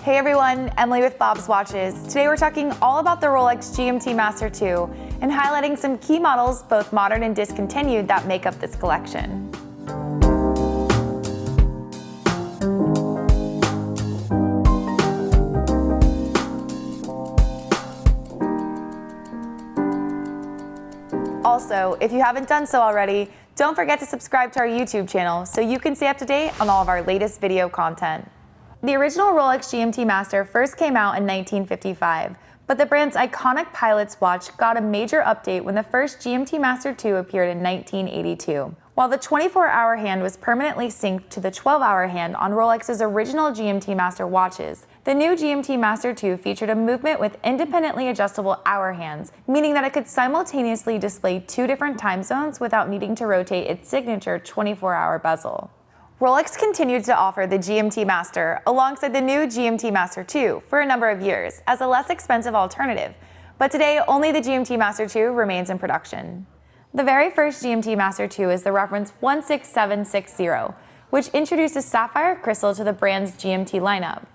Hey everyone, Emily with Bob's Watches. Today we're talking all about the Rolex GMT-Master II and highlighting some key models, both modern and discontinued, that make up this collection. Also, if you haven't done so already, don't forget to subscribe to our YouTube channel so you can stay up to date on all of our latest video content. The original Rolex GMT-Master first came out in 1955, but the brand's iconic pilot's watch got a major update when the first GMT-Master II appeared in 1982. While the 24-hour hand was permanently synced to the 12-hour hand on Rolex's original GMT-Master watches, the new GMT-Master II featured a movement with independently adjustable hour hands, meaning that it could simultaneously display two different time zones without needing to rotate its signature 24-hour bezel. Rolex continued to offer the GMT Master alongside the new GMT Master II for a number of years as a less expensive alternative, but today only the GMT Master II remains in production. The very first GMT Master II is the reference 16760, which introduces sapphire crystal to the brand's GMT lineup.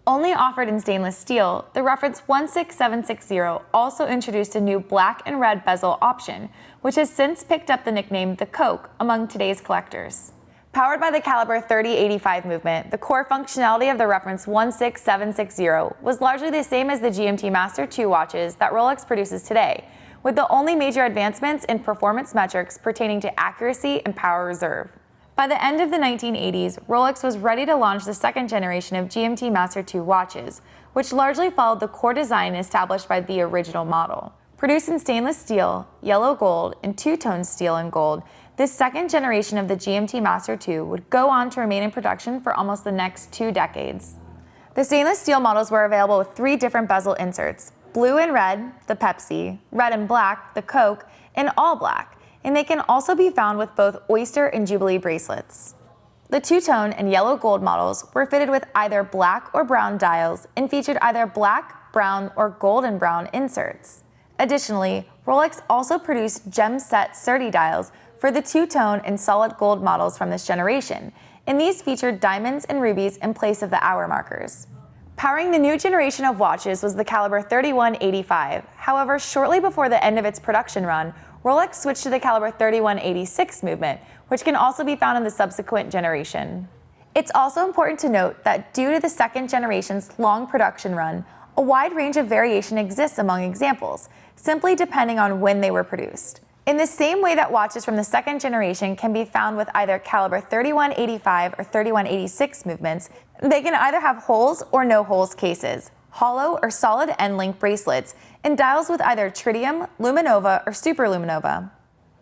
Only offered in stainless steel, the reference 16760 also introduced a new black and red bezel option, which has since picked up the nickname the Coke among today's collectors. Powered by the caliber 3085 movement, the core functionality of the reference 16760 was largely the same as the GMT Master II watches that Rolex produces today, with the only major advancements in performance metrics pertaining to accuracy and power reserve. By the end of the 1980s, Rolex was ready to launch the second generation of GMT Master II watches, which largely followed the core design established by the original model. Produced in stainless steel, yellow gold, and two-tone steel and gold, this second generation of the GMT Master II would go on to remain in production for almost the next 2 decades. The stainless steel models were available with 3 different bezel inserts: blue and red, the Pepsi; red and black, the Coke; and all black, and they can also be found with both Oyster and Jubilee bracelets. The two-tone and yellow gold models were fitted with either black or brown dials and featured either black, brown, or golden brown inserts. Additionally, Rolex also produced gem set Surdy dials for the two-tone and solid gold models from this generation, and these featured diamonds and rubies in place of the hour markers. Powering the new generation of watches was the caliber 3185. However, shortly before the end of its production run, Rolex switched to the caliber 3186 movement, which can also be found in the subsequent generation. It's also important to note that due to the second generation's long production run, a wide range of variation exists among examples, simply depending on when they were produced. In the same way that watches from the second generation can be found with either caliber 3185 or 3186 movements, they can either have holes or no holes cases, hollow or solid end-link bracelets, and dials with either tritium, luminova, or superluminova.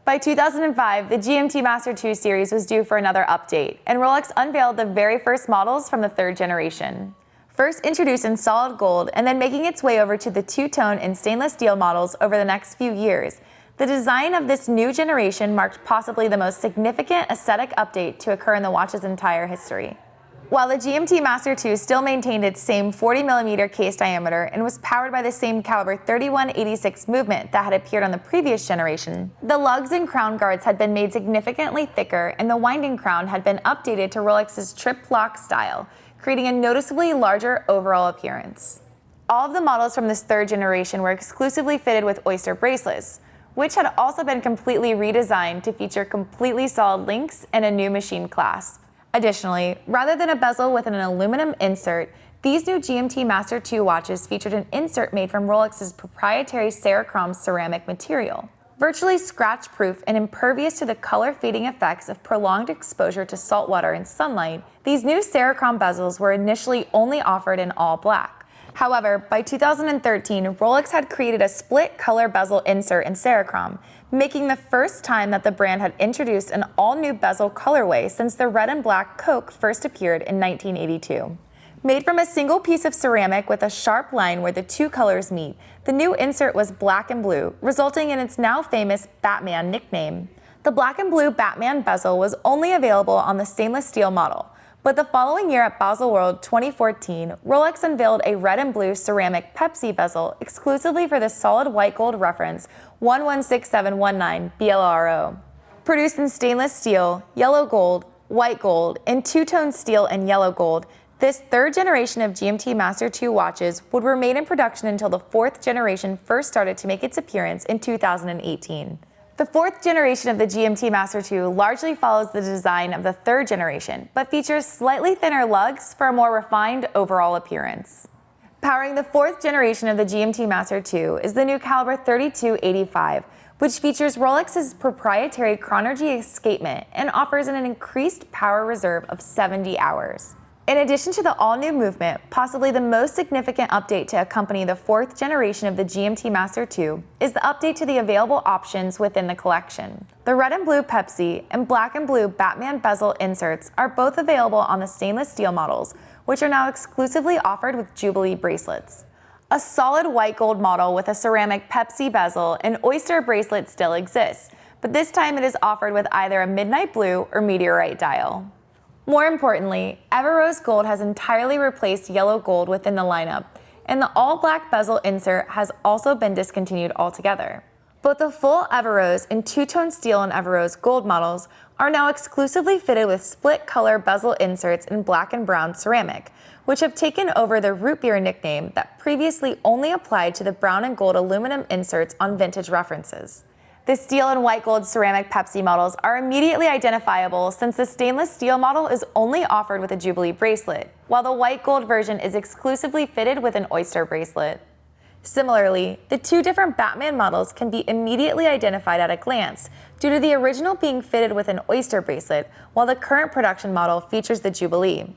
By 2005, the GMT Master II series was due for another update, and Rolex unveiled the very first models from the third generation. First introduced in solid gold and then making its way over to the two-tone and stainless steel models over the next few years, the design of this new generation marked possibly the most significant aesthetic update to occur in the watch's entire history. While the GMT Master II still maintained its same 40mm case diameter and was powered by the same caliber 3186 movement that had appeared on the previous generation, the lugs and crown guards had been made significantly thicker and the winding crown had been updated to Rolex's trip lock style, creating a noticeably larger overall appearance. All of the models from this third generation were exclusively fitted with Oyster bracelets, which had also been completely redesigned to feature completely solid links and a new machine clasp. Additionally, rather than a bezel with an aluminum insert, these new GMT Master II watches featured an insert made from Rolex's proprietary Cerachrom ceramic material. Virtually scratch-proof and impervious to the color-fading effects of prolonged exposure to salt water and sunlight, these new Cerachrom bezels were initially only offered in all black. However, by 2013, Rolex had created a split-color bezel insert in Cerachrom, making the first time that the brand had introduced an all-new bezel colorway since the red and black Coke first appeared in 1982. Made from a single piece of ceramic with a sharp line where the two colors meet, the new insert was black and blue, resulting in its now famous Batman nickname. The black and blue Batman bezel was only available on the stainless steel model, but the following year at Baselworld 2014, Rolex unveiled a red and blue ceramic Pepsi bezel exclusively for the solid white gold reference 116719 BLRO. Produced in stainless steel, yellow gold, white gold, and two-tone steel and yellow gold, This third generation of GMT Master II watches would remain in production until the fourth generation first started to make its appearance in 2018. The fourth generation of the GMT Master II largely follows the design of the third generation, but features slightly thinner lugs for a more refined overall appearance. Powering the fourth generation of the GMT Master II is the new caliber 3285, which features Rolex's proprietary chronergy escapement and offers an increased power reserve of 70 hours. In addition to the all-new movement, possibly the most significant update to accompany the fourth generation of the GMT Master II is the update to the available options within the collection. The red and blue Pepsi and black and blue Batman bezel inserts are both available on the stainless steel models, which are now exclusively offered with Jubilee bracelets. A solid white gold model with a ceramic Pepsi bezel and oyster bracelet still exists, but this time it is offered with either a midnight blue or meteorite dial. More importantly, Everose Gold has entirely replaced yellow gold within the lineup, and the all-black bezel insert has also been discontinued altogether. Both the full Everose and two-tone steel and Everose Gold models are now exclusively fitted with split-color bezel inserts in black and brown ceramic, which have taken over the root beer nickname that previously only applied to the brown and gold aluminum inserts on vintage references. The steel and white gold ceramic Pepsi models are immediately identifiable since the stainless steel model is only offered with a Jubilee bracelet, while the white gold version is exclusively fitted with an oyster bracelet. Similarly, the two different Batman models can be immediately identified at a glance due to the original being fitted with an oyster bracelet, while the current production model features the Jubilee.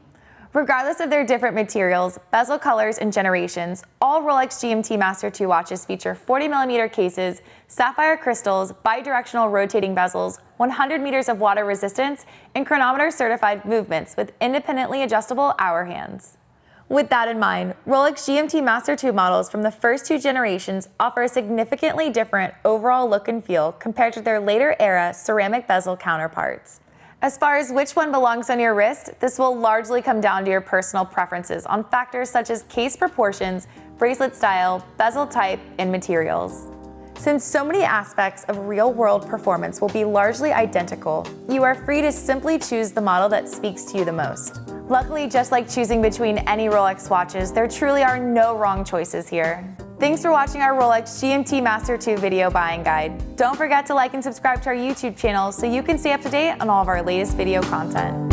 Regardless of their different materials, bezel colors, and generations, all Rolex GMT Master II watches feature 40mm cases, sapphire crystals, bidirectional rotating bezels, 100 meters of water resistance, and chronometer-certified movements with independently adjustable hour hands. With that in mind, Rolex GMT Master II models from the first two generations offer a significantly different overall look and feel compared to their later-era ceramic bezel counterparts. As far as which one belongs on your wrist, this will largely come down to your personal preferences on factors such as case proportions, bracelet style, bezel type, and materials. Since so many aspects of real-world performance will be largely identical, you are free to simply choose the model that speaks to you the most. Luckily, just like choosing between any Rolex watches, there truly are no wrong choices here. Thanks for watching our Rolex GMT Master II video buying guide. Don't forget to like and subscribe to our YouTube channel so you can stay up to date on all of our latest video content.